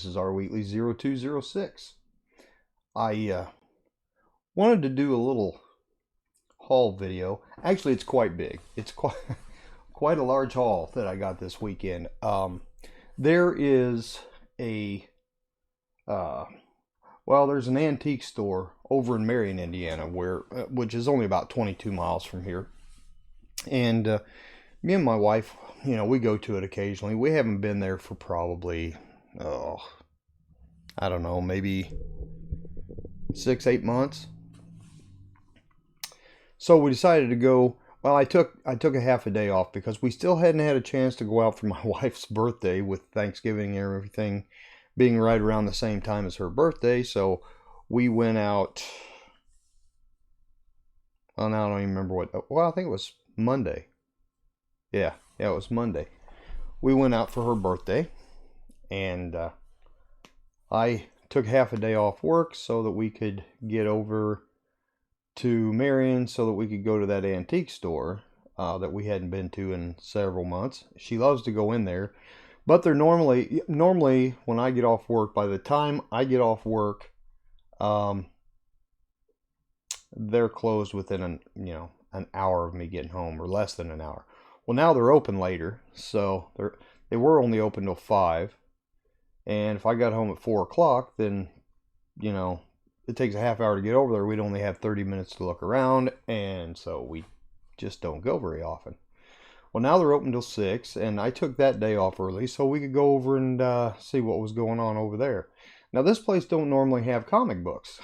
This is our weekly 0206. I wanted to do a little haul video. Actually, it's quite big. It's quite quite a large haul that I got this weekend. There is a uh, there's an antique store over in Marion, Indiana, which is only about 22 miles from here. And me and my wife, we go to it occasionally. We haven't been there for probably, I don't know, maybe 6, 8 months. So we decided to go. Well, I took a half a day off because we still hadn't had a chance to go out for my wife's birthday, with Thanksgiving and everything being right around the same time as her birthday. So we went out. Well, now I don't even remember what. Well, I think it was Monday. Yeah, it was Monday. We went out for her birthday, and I took half a day off work so that we could get over to Marion so that we could go to that antique store that we hadn't been to in several months. She loves to go in there, but they're normally when I get off work, by the time I get off work, um, they're closed within an hour of me getting home, or less than an hour. Well, now they're open later, so they were only open till 5. And if I got home at 4 o'clock, then it takes a half hour to get over there. We'd only have 30 minutes to look around, and so we just don't go very often. Well, now they're open till 6, and I took that day off early so we could go over and see what was going on over there. Now, this place don't normally have comic books.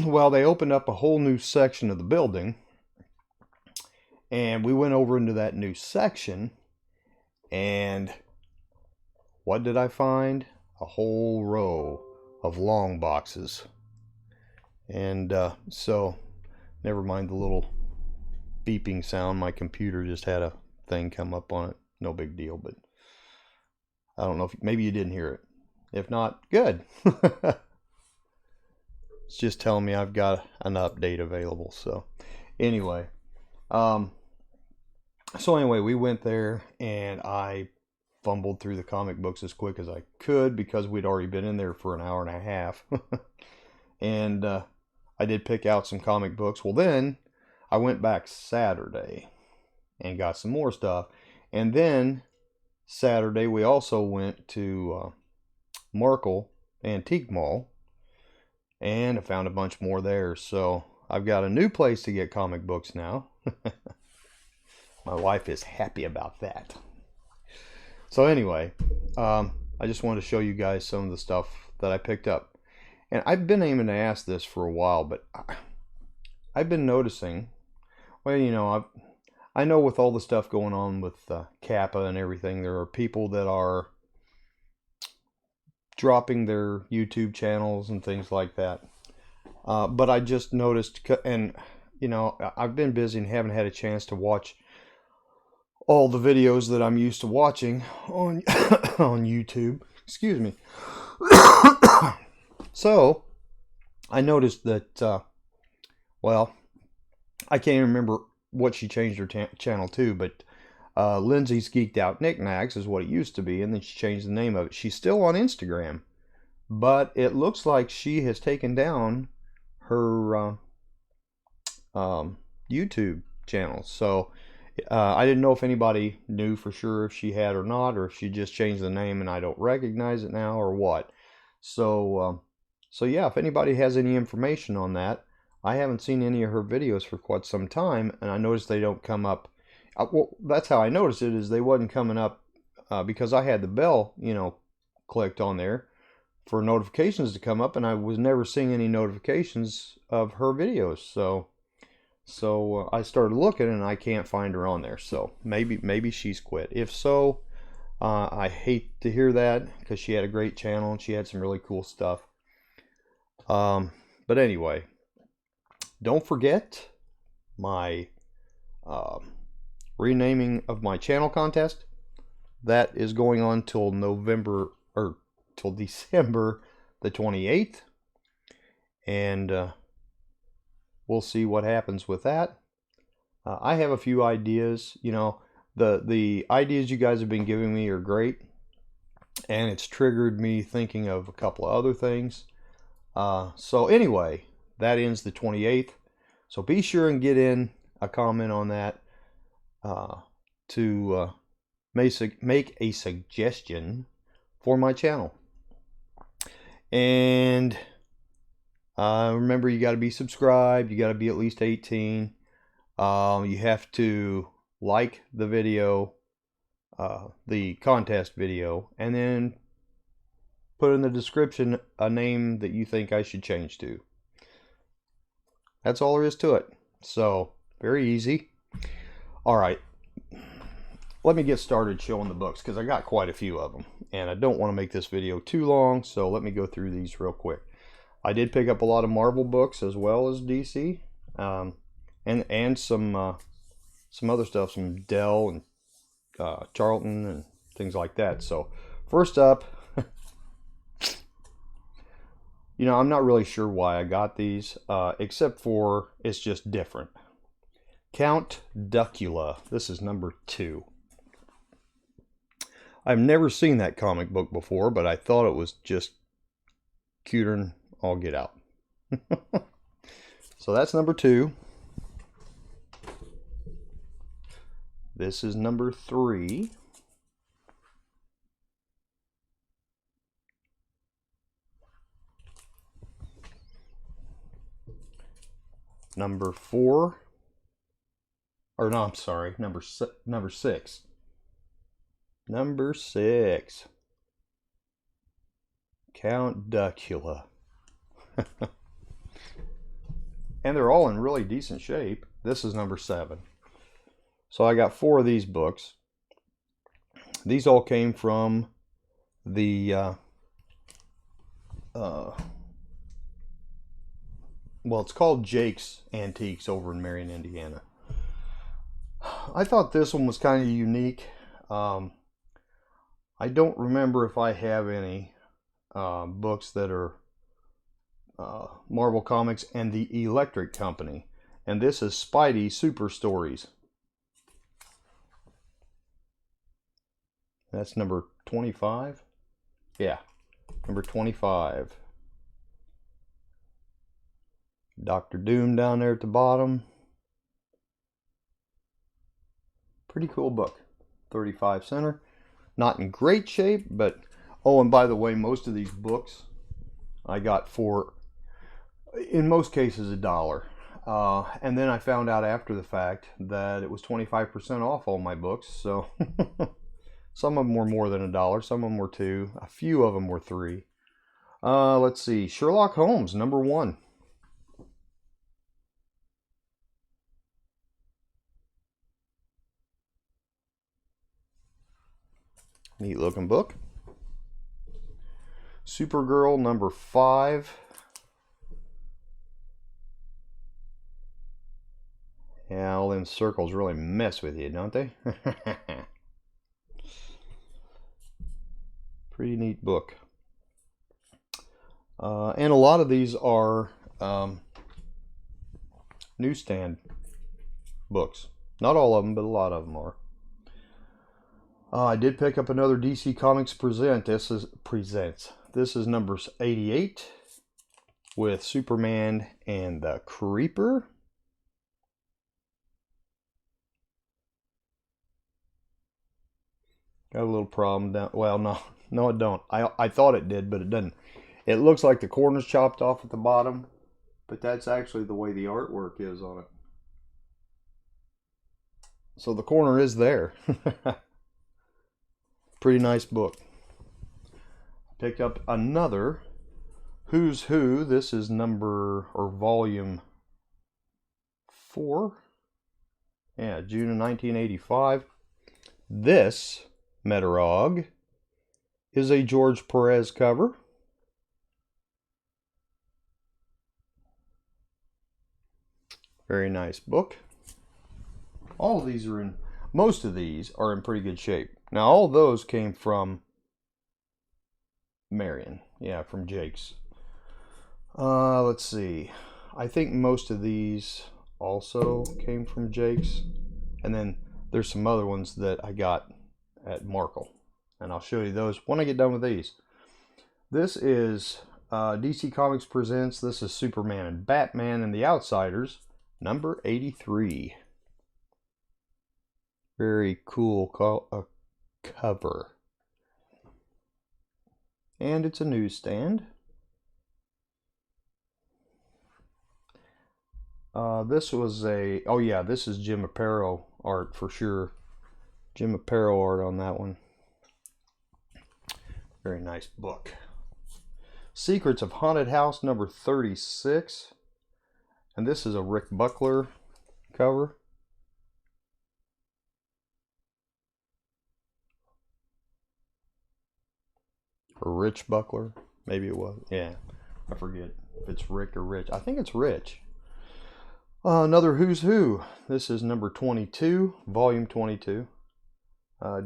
Well, they opened up a whole new section of the building, and we went over into that new section, and what did I find? A whole row of long boxes. And so, never mind the little beeping sound. My computer just had a thing come up on it. No big deal, but I don't know if maybe you didn't hear it. If not, good. It's just telling me I've got an update available. So anyway, we went there, and I fumbled through the comic books as quick as I could because we'd already been in there for an hour and a half. And I did pick out some comic books. Well, then I went back Saturday and got some more stuff. And then Saturday we also went to Markle Antique Mall, and I found a bunch more there. So I've got a new place to get comic books now. My wife is happy about that. So anyway, I just wanted to show you guys some of the stuff that I picked up. And I've been aiming to ask this for a while, but I've been noticing, I know with all the stuff going on with Kappa and everything, there are people that are dropping their YouTube channels and things like that. But I just noticed, and I've been busy and haven't had a chance to watch all the videos that I'm used to watching on on YouTube. Excuse me. So I noticed that, I can't even remember what she changed her channel to, but Lindsay's Geeked Out Knickknacks is what it used to be, and then she changed the name of it. She's still on Instagram, but it looks like she has taken down her YouTube channel. So I didn't know if anybody knew for sure if she had or not, or if she just changed the name and I don't recognize it now, or what. So yeah, if anybody has any information on that. I haven't seen any of her videos for quite some time, and I noticed they don't come up. Well, that's how I noticed it, is they wasn't coming up because I had the bell, clicked on there for notifications to come up, and I was never seeing any notifications of her videos. So I started looking, and I can't find her on there. So maybe she's quit. If so, I hate to hear that, because she had a great channel and she had some really cool stuff. But anyway, don't forget my renaming of my channel contest. That is going on till December the 28th, and we'll see what happens with that. I have a few ideas. The ideas you guys have been giving me are great, and it's triggered me thinking of a couple of other things. So anyway, that ends the 28th. So be sure and get in a comment on that to make a suggestion for my channel. And remember, you got to be subscribed. You got to be at least 18. You have to like the video, the contest video, and then put in the description a name that you think I should change to. That's all there is to it. So, very easy. All right. Let me get started showing the books, because I got quite a few of them. And I don't want to make this video too long, so let me go through these real quick. I did pick up a lot of Marvel books as well as DC. And some other stuff, some Dell and Charlton and things like that. So, first up... You know, I'm not really sure why I got these, except for it's just different. Count Duckula. This is number 2. I've never seen that comic book before, but I thought it was just cuter than all get out. So that's number 2. This is number 3. Number 4, or no, I'm sorry, number 6. Number 6, Count Duckula. And they're all in really decent shape. This is number 7. So I got 4 of these books. These all came from the well, it's called Jake's Antiques over in Marion, Indiana. I thought this one was kind of unique. I don't remember if I have any books that are Marvel Comics and the Electric Company. And this is Spidey Super Stories. That's number 25? Yeah, number 25. Dr. Doom down there at the bottom. Pretty cool book. 35 center. Not in great shape, but... Oh, and by the way, most of these books I got for, in most cases, $1. And then I found out after the fact that it was 25% off all my books. So some of them were more than $1. Some of them were $2. A few of them were $3. Let's see. Sherlock Holmes, number 1. Neat looking book. Supergirl, number 5. Yeah, all them circles really mess with you, don't they? Pretty neat book. And a lot of these are newsstand books. Not all of them, but a lot of them are. I did pick up another DC Comics Presents. This is number 88 with Superman and the Creeper. Got a little problem down. Well, no, it don't. I thought it did, but it doesn't. It looks like the corner's chopped off at the bottom, but that's actually the way the artwork is on it. So the corner is there. Pretty nice book. Picked up another Who's Who. This is volume 4. Yeah, June of 1985. This Metarog is a George Perez cover. Very nice book. All of these are most of these are in pretty good shape. Now, all those came from Marion. Yeah, from Jake's. Let's see. I think most of these also came from Jake's. And then there's some other ones that I got at Markle. and I'll show you those when I get done with these. This is DC Comics Presents. This is Superman and Batman and the Outsiders, number 83. Very cool cover. And it's a newsstand. This was a, oh yeah, this is Jim Aparo art for sure. Jim Aparo art on that one. Very nice book. Secrets of Haunted House number 36. And this is a Rick Buckler cover. Or Rich Buckler, maybe it was. Yeah, I forget if it's Rick or Rich. I think it's Rich. Another Who's Who. This is number 22, volume 22,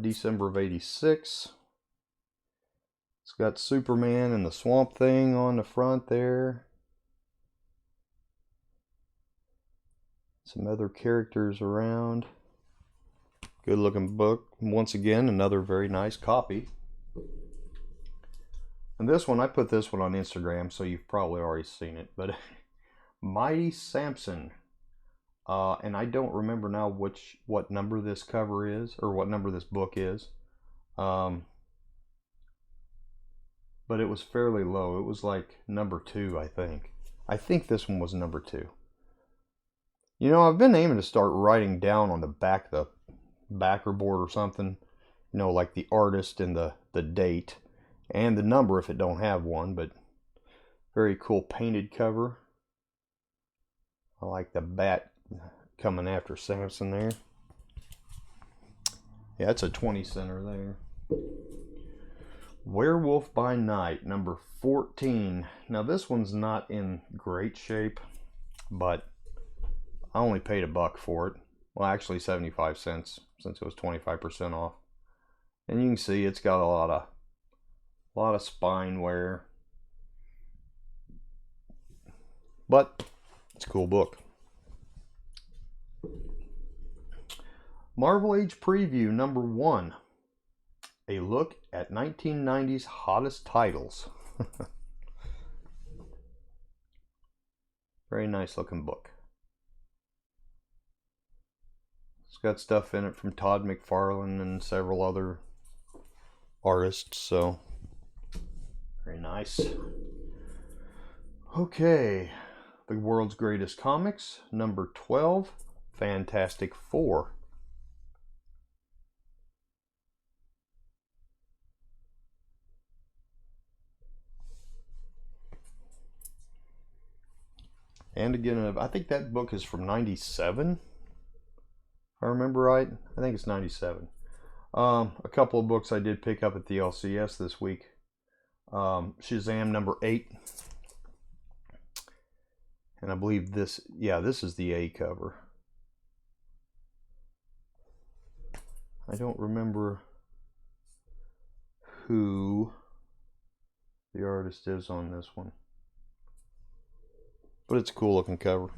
December of 86. It's got Superman and the Swamp Thing on the front there. Some other characters around. Good looking book. Once again, another very nice copy. And this one, I put this one on Instagram, so you've probably already seen it. But Mighty Samson. And I don't remember now what number this cover is, or what number this book is. But it was fairly low. It was like number 2, I think. I think this one was number 2. You know, I've been aiming to start writing down on the back, the backer board or something. You know, like the artist and the date. And the number if it don't have one. But very cool painted cover. I like the bat coming after Samson there. Yeah, it's a 20 center there. Werewolf by Night, number 14. Now this one's not in great shape, but I only paid $1 for it. Well, actually 75 cents since it was 25% off. And you can see it's got a lot of spine wear. But it's a cool book. Marvel Age Preview number 1. A look at 1990's hottest titles. Very nice looking book. It's got stuff in it from Todd McFarlane and several other artists, so very nice. Okay, The World's Greatest Comics, number 12, Fantastic Four. And again, I think that book is from 97, if I remember right. I think it's 97. A couple of books I did pick up at the LCS this week. Shazam number 8. And I believe this, yeah, this is the A cover. I don't remember who the artist is on this one. But it's a cool looking cover.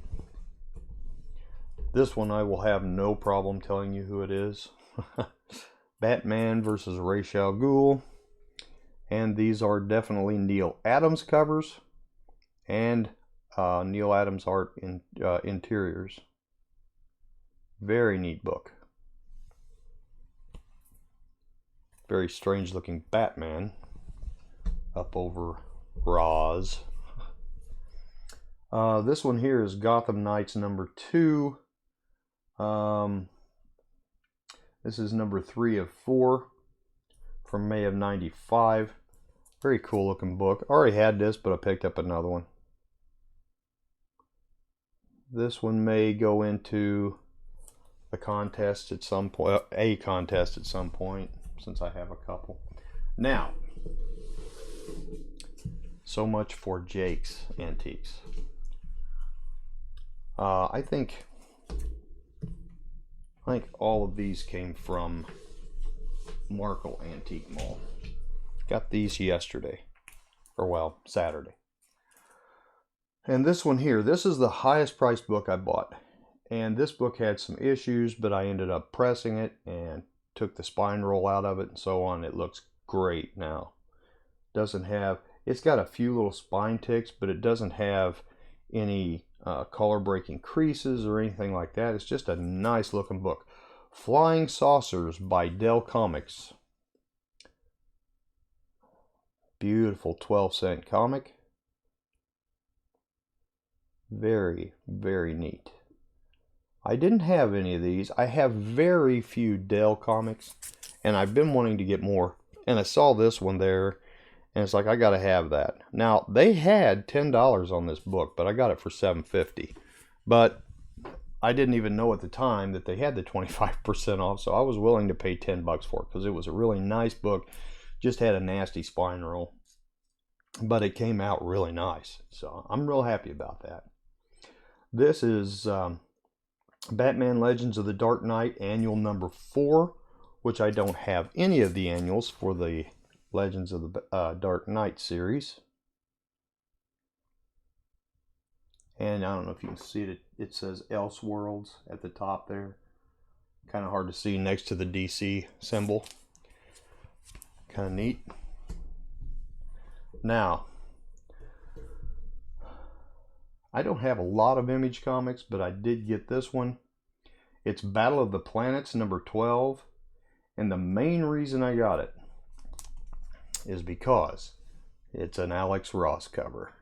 This one I will have no problem telling you who it is. Batman versus Ra's al Ghul. And these are definitely Neal Adams covers. And Neal Adams art in interiors. Very neat book. Very strange looking Batman. Up over Ra's. This one here is Gotham Knights number 2. This is number 3 of 4 from May of 95. Very cool looking book. I already had this, but I picked up another one. This one may go into a contest at some point, since I have a couple. Now, so much for Jake's Antiques. I think all of these came from Markle Antique Mall. Got these yesterday, or well, Saturday. And this one here, this is the highest priced book I bought. And this book had some issues, but I ended up pressing it and took the spine roll out of it and so on. It looks great now. Doesn't have, it's got a few little spine ticks, but it doesn't have any color breaking creases or anything like that. It's just a nice looking book. Flying Saucers by Dell Comics. Beautiful 12-cent comic. Very, very neat. I didn't have any of these. I have very few Dell comics, and I've been wanting to get more. And I saw this one there, and it's like, I gotta have that. Now, they had $10 on this book, but I got it for $7.50. But I didn't even know at the time that they had the 25% off, so I was willing to pay 10 bucks for it because it was a really nice book. Just had a nasty spine roll, but it came out really nice. So I'm real happy about that. This is Batman Legends of the Dark Knight annual number 4, which I don't have any of the annuals for the Legends of the Dark Knight series. And I don't know if you can see it. It says Elseworlds at the top there. Kind of hard to see next to the DC symbol. Kind of neat. Now, I don't have a lot of Image comics, but I did get this one. It's Battle of the Planets number 12. And the main reason I got it is because it's an Alex Ross cover.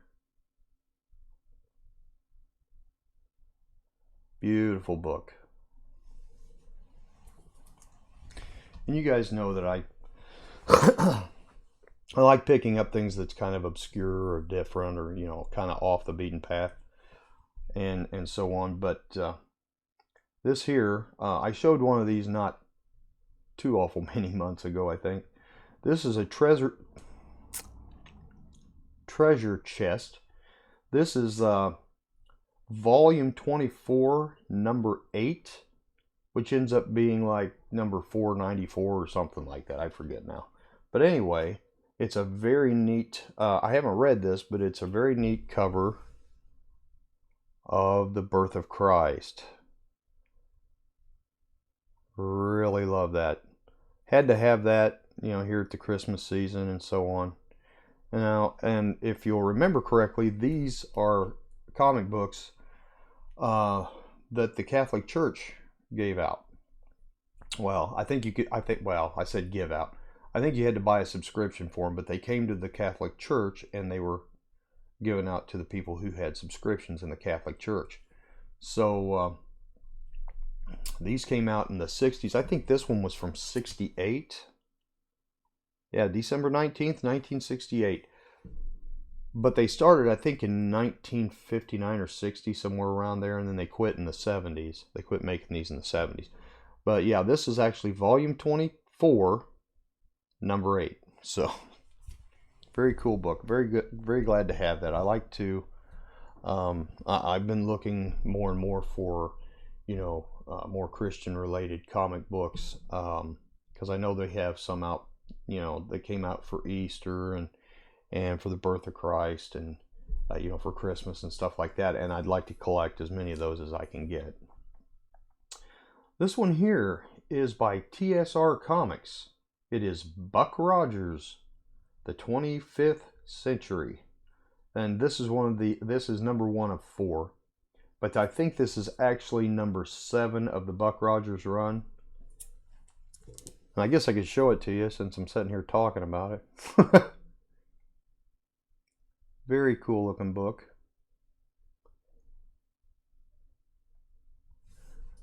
Beautiful book. And you guys know that I like picking up things that's kind of obscure or different, or, you know, kind of off the beaten path and so on. But this here, I showed one of these not too awful many months ago, I think. This is a treasure chest. This is volume 24, number 8, which ends up being like number 494 or something like that. I forget now. But anyway, it's a very neat, I haven't read this, but it's a very neat cover of the birth of Christ. Really love that. Had to have that, you know, here at the Christmas season and so on. Now, and if you'll remember correctly, these are comic books that the Catholic Church gave out. Well, I said give out. I think you had to buy a subscription for them, but they came to the Catholic Church and they were given out to the people who had subscriptions in the Catholic Church. So these came out in the 60s. I think this one was from 68. Yeah, December 19th, 1968. But they started, I think, in 1959 or 60, somewhere around there, and then they quit in the 70s. They quit making these in the 70s. But yeah, this is actually volume 24, number 8. So, very cool book. Very good. Very glad to have that. I like to, I've been looking more and more for, you know, more Christian-related comic books, because I know they have some out, you know, they came out for Easter and for the birth of Christ, and you know, for Christmas and stuff like that, and I'd like to collect as many of those as I can get. This one here is by TSR Comics. It is Buck Rogers, the 25th Century, and this is number 1 of 4, but I think this is actually number 7 of the Buck Rogers run. And I guess I could show it to you since I'm sitting here talking about it. Very cool looking book.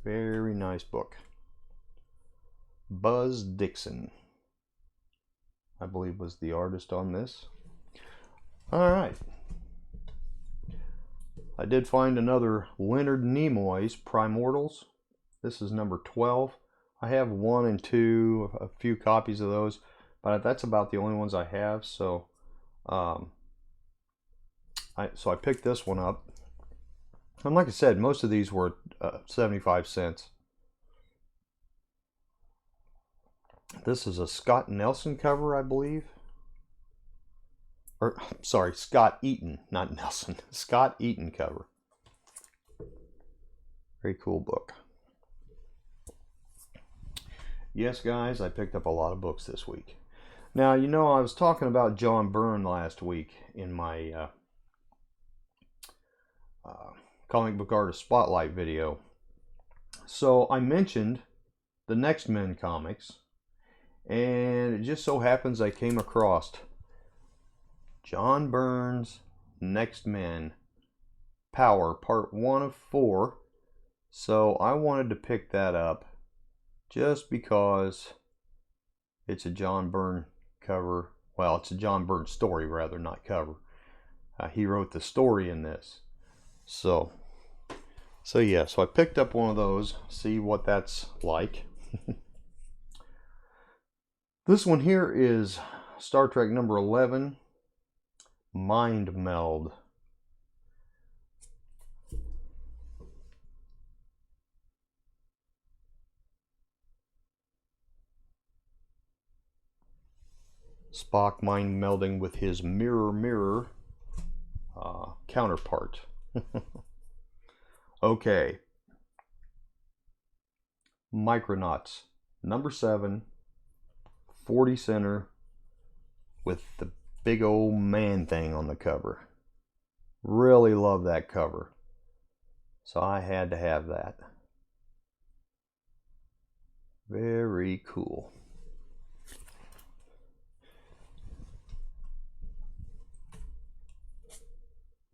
Very nice book. Buzz Dixon, I believe, was the artist on this. Alright. I did find another Leonard Nimoy's Primortals. This is number 12. I have 1 and 2, a few copies of those, but that's about the only ones I have. So I picked this one up, and like I said, most of these were 75 cents. This is a Scott Nelson cover, I believe. Or, sorry, Scott Eaton, not Nelson. Scott Eaton cover. Very cool book. Yes, guys, I picked up a lot of books this week. Now, you know, I was talking about John Byrne last week in my comic book artist spotlight video. So I mentioned the Next Men comics, and it just so happens I came across John Byrne's Next Men Power, Part 1 of 4. So I wanted to pick that up just because it's a John Byrne cover. Well, it's a John Byrne story, rather, not cover. He wrote the story in this. So yeah, so I picked up one of those, see what that's like. This one here is Star Trek number 11, Mind Meld. Spock mind melding with his mirror counterpart. Okay. Micronauts number 7, 40 center, with the big old man thing on the cover. Really love that cover, so I had to have that. Very cool.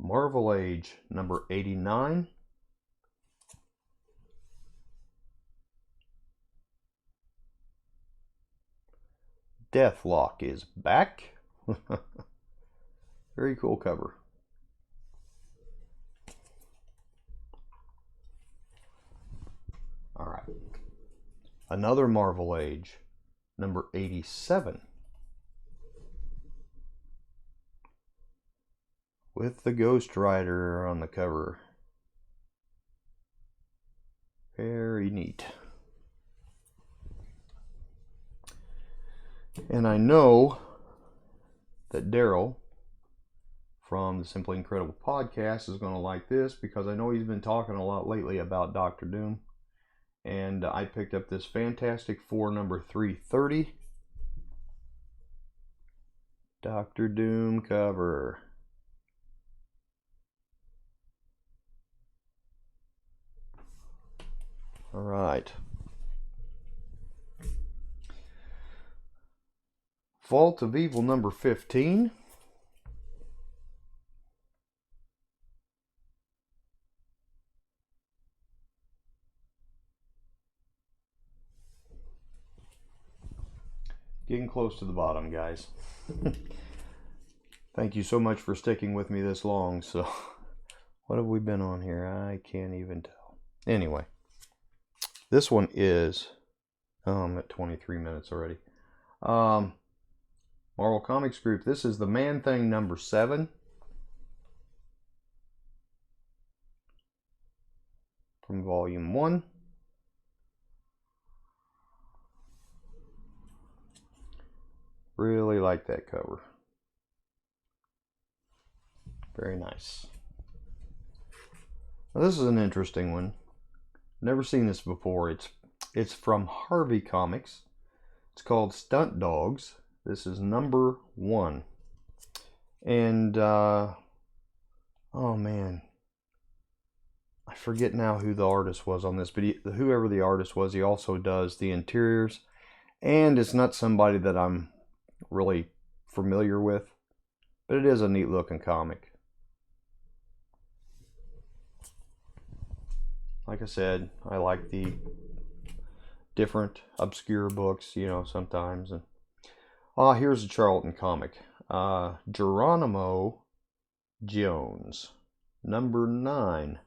Marvel Age number 89. Deathlock is back. Very cool cover. All right. Another Marvel Age number 87. With the Ghost Rider on the cover. Very neat. And I know that Daryl from the Simply Incredible podcast is going to like this, because I know he's been talking a lot lately about Doctor Doom. And I picked up this Fantastic Four number 330. Doctor Doom cover. All right. Vault of Evil number 15. Getting close to the bottom, guys. Thank you so much for sticking with me this long. So, what have we been on here? I can't even tell. Anyway, this one is, I'm at 23 minutes already. Marvel Comics Group. This is the Man Thing number 7. From Volume 1. Really like that cover. Very nice. Now, this is an interesting one. Never seen this before. It's from Harvey Comics. It's called Stunt Dogs. This is number 1. And oh man, I forget now who the artist was on this, but whoever the artist was, he also does the interiors. And it's not somebody that I'm really familiar with, but it is a neat looking comic. Like I said, I like the different obscure books, you know, sometimes. And here's a Charlton comic. Geronimo Jones, number 9.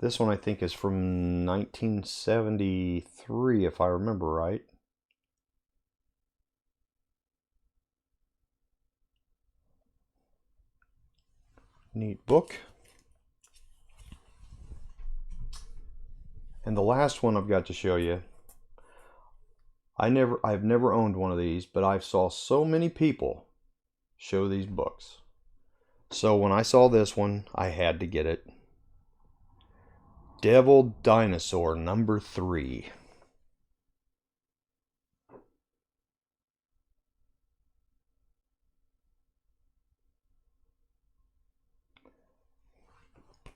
This one I think is from 1973, if I remember right. Neat book. And the last one I've got to show you, I've never owned one of these, but I've saw so many people show these books. So when I saw this one, I had to get it. Devil Dinosaur number 3.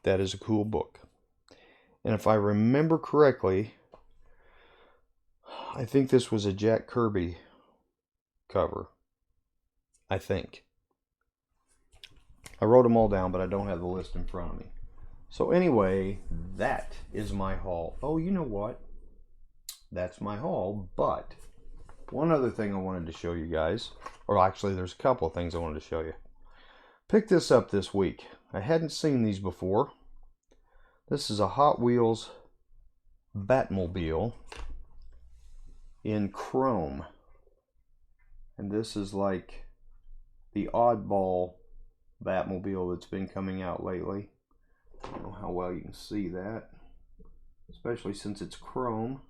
that is a cool book. And if I remember correctly, I think this was a Jack Kirby cover. I think. I wrote them all down, but I don't have the list in front of me. So anyway, that is my haul. Oh, you know what? That's my haul, but one other thing I wanted to show you guys, or actually there's a couple of things I wanted to show you. Picked this up this week. I hadn't seen these before. This is a Hot Wheels Batmobile in chrome. And this is like the oddball Batmobile that's been coming out lately. I don't know how well you can see that, especially since it's chrome.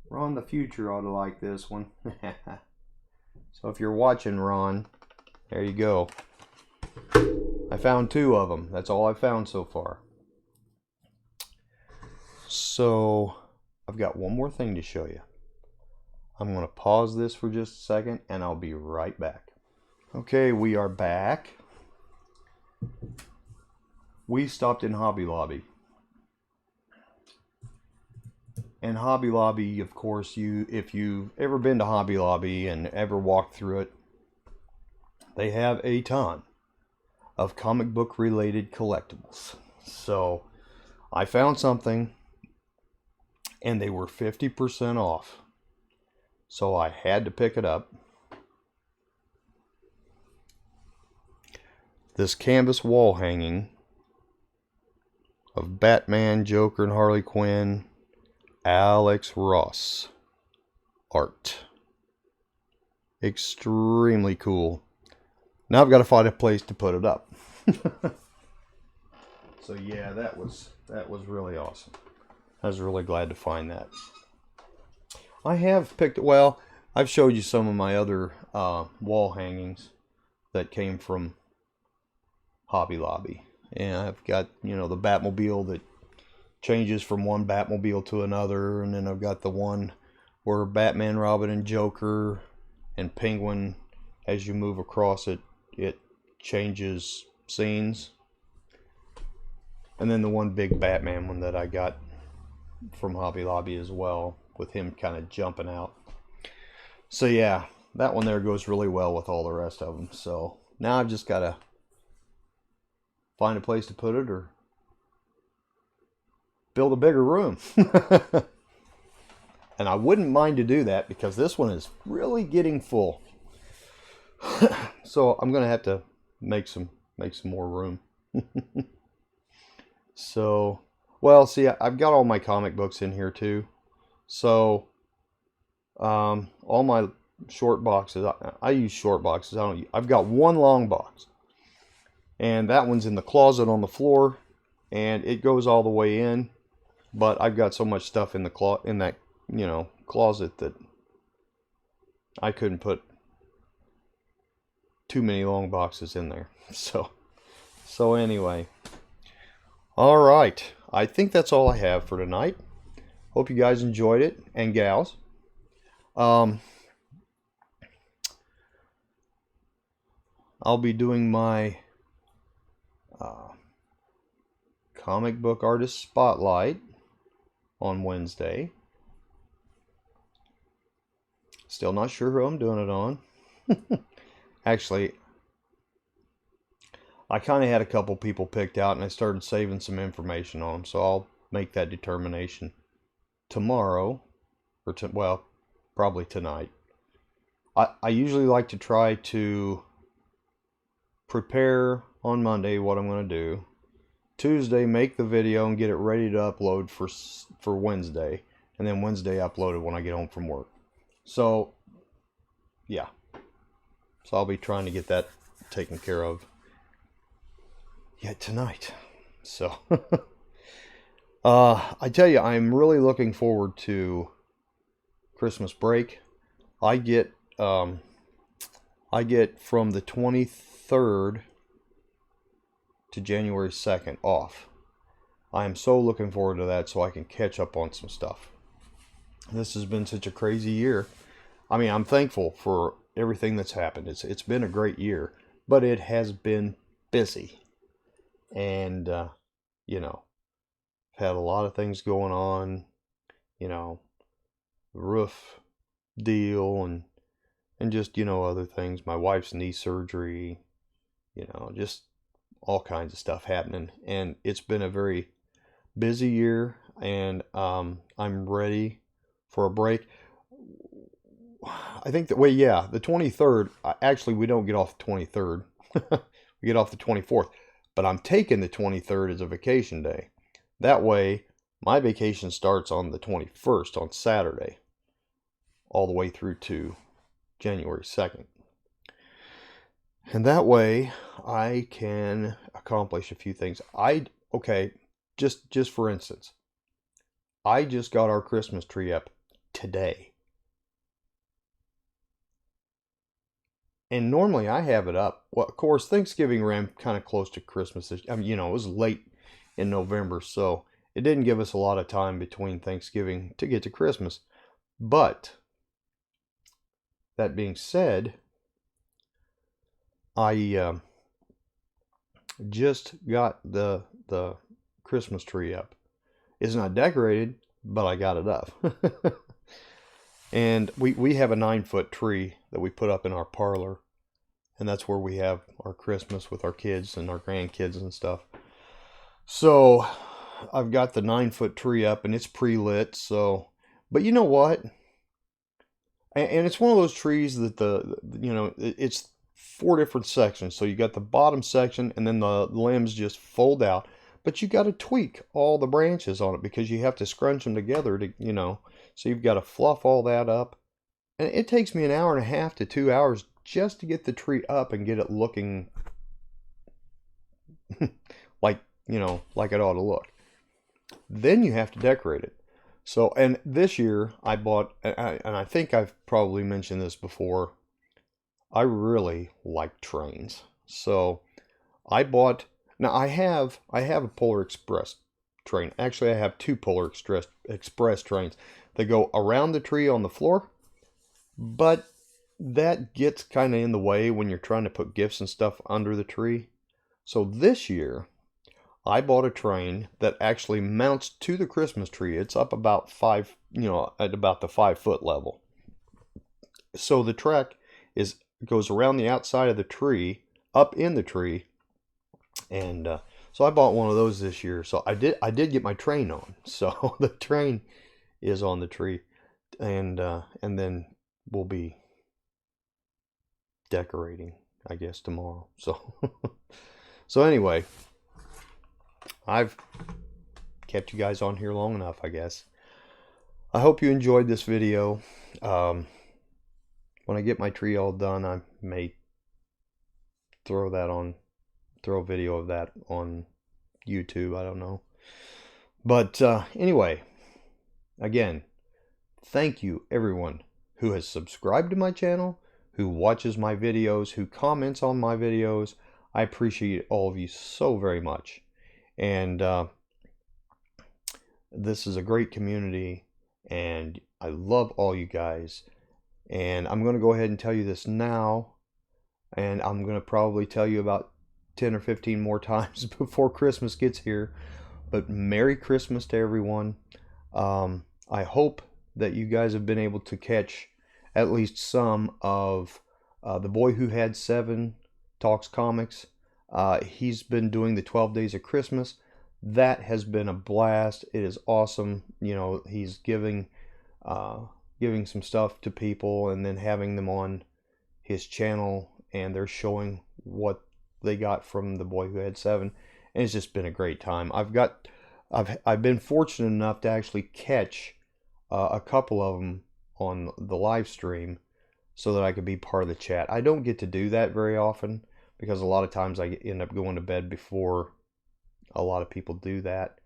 Ron the Future ought to like this one. So if you're watching, Ron, there you go. I found 2 of them. That's all I've found so far. So I've got one more thing to show you. I'm going to pause this for just a second and I'll be right back. Okay, we are back. We stopped in Hobby Lobby. And Hobby Lobby, of course, if you've ever been to Hobby Lobby and ever walked through it, they have a ton of comic book related collectibles. So I found something and they were 50% off. So I had to pick it up. This canvas wall hanging of Batman, Joker, and Harley Quinn, Alex Ross art. Extremely cool. Now I've got to find a place to put it up. So yeah, that was really awesome. I was really glad to find that. I have picked, well, I've showed you some of my other wall hangings that came from Hobby Lobby. And I've got, you know, the Batmobile that changes from one Batmobile to another. And then I've got the one where Batman, Robin, and Joker and Penguin, as you move across it, it changes scenes. And then the one big Batman one that I got from Hobby Lobby as well, with him kind of jumping out. So yeah, that one there goes really well with all the rest of them. So now I've just got to find a place to put it or build a bigger room. And I wouldn't mind to do that because this one is really getting full. So I'm going to have to make some more room. So, well, see, I've got all my comic books in here too. So, all my short boxes, I use short boxes. I've got one long box, and that one's in the closet on the floor, and it goes all the way in. But I've got so much stuff in that closet that I couldn't put too many long boxes in there. So anyway, all right. I think that's all I have for tonight. Hope you guys enjoyed it, and gals. I'll be doing my comic book artist spotlight on Wednesday. Still not sure who I'm doing it on. Actually, I kind of had a couple people picked out and I started saving some information on them, so I'll make that determination tomorrow, or well, probably tonight. I usually like to try to prepare on Monday what I'm going to do. Tuesday, make the video and get it ready to upload for Wednesday, and then Wednesday upload it when I get home from work. So, yeah. So I'll be trying to get that taken care of yet tonight. So, I tell you, I'm really looking forward to Christmas break. I get from the 23rd to January 2nd off. I am so looking forward to that so I can catch up on some stuff. This has been such a crazy year. I mean, I'm thankful for everything that's happened. It's been a great year, but it has been busy. And, you know, had a lot of things going on, you know, roof deal and just, you know, other things. My wife's knee surgery, you know, just all kinds of stuff happening. And it's been a very busy year, and I'm ready for a break. I think that way, yeah, the 23rd, actually, we don't get off the 23rd. We get off the 24th. But I'm taking the 23rd as a vacation day. That way, my vacation starts on the 21st, on Saturday, all the way through to January 2nd. And that way, I can accomplish a few things. Okay, just for instance, I just got our Christmas tree up today. And normally I have it up. Well, of course, Thanksgiving ran kind of close to Christmas. I mean, you know, it was late in November, so it didn't give us a lot of time between Thanksgiving to get to Christmas. But that being said, I just got the Christmas tree up. It's not decorated, but I got it up. And we have a 9-foot tree that we put up in our parlor. And that's where we have our Christmas with our kids and our grandkids and stuff. So I've got the 9-foot tree up and it's pre-lit. So, but you know what? And it's one of those trees that you know, it's 4 different sections. So you got the bottom section and then the limbs just fold out. But you got to tweak all the branches on it because you have to scrunch them together to, you know, so you've got to fluff all that up. And it takes me an hour and a half to 2 hours just to get the tree up and get it looking like, you know, like it ought to look. Then you have to decorate it. So, and this year I bought, and I think I've probably mentioned this before, I really like trains. So I bought, now I have a Polar Express train. Actually, I have 2 Polar Express trains that go around the tree on the floor, but that gets kind of in the way when you're trying to put gifts and stuff under the tree. So this year, I bought a train that actually mounts to the Christmas tree. It's up about 5, you know, at about the 5-foot level. So the track goes around the outside of the tree, up in the tree, and so I bought one of those this year. So I did get my train on. So the train is on the tree, and then we'll be decorating, I guess, tomorrow. So so anyway, I've kept you guys on here long enough, I guess. I hope you enjoyed this video. When I get my tree all done, I may throw a video of that on YouTube. I don't know. But anyway, again, thank you everyone who has subscribed to my channel, who watches my videos, who comments on my videos. I appreciate all of you so very much. And this is a great community, and I love all you guys. And I'm going to go ahead and tell you this now, and I'm going to probably tell you about 10 or 15 more times before Christmas gets here. But Merry Christmas to everyone. I hope that you guys have been able to catch at least some of The Boy Who Had 7 Talks Comics. He's been doing the 12 Days of Christmas. That has been a blast. It is awesome. You know, he's giving some stuff to people and then having them on his channel, and they're showing what they got from The Boy Who Had 7, and it's just been a great time. I've been fortunate enough to actually catch a couple of them on the live stream so that I could be part of the chat. I don't get to do that very often because a lot of times I end up going to bed before a lot of people do that.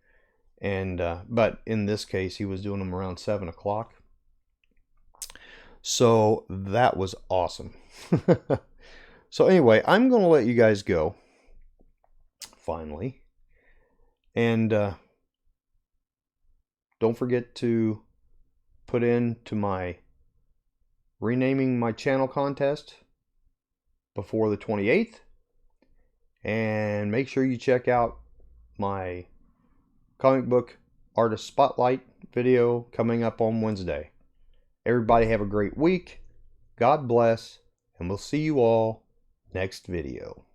And but in this case, he was doing them around 7 o'clock. So that was awesome. So anyway, I'm going to let you guys go, finally. And don't forget to put into my renaming my channel contest before the 28th. And make sure you check out my comic book artist spotlight video coming up on Wednesday. Everybody have a great week. God bless, and we'll see you all next video.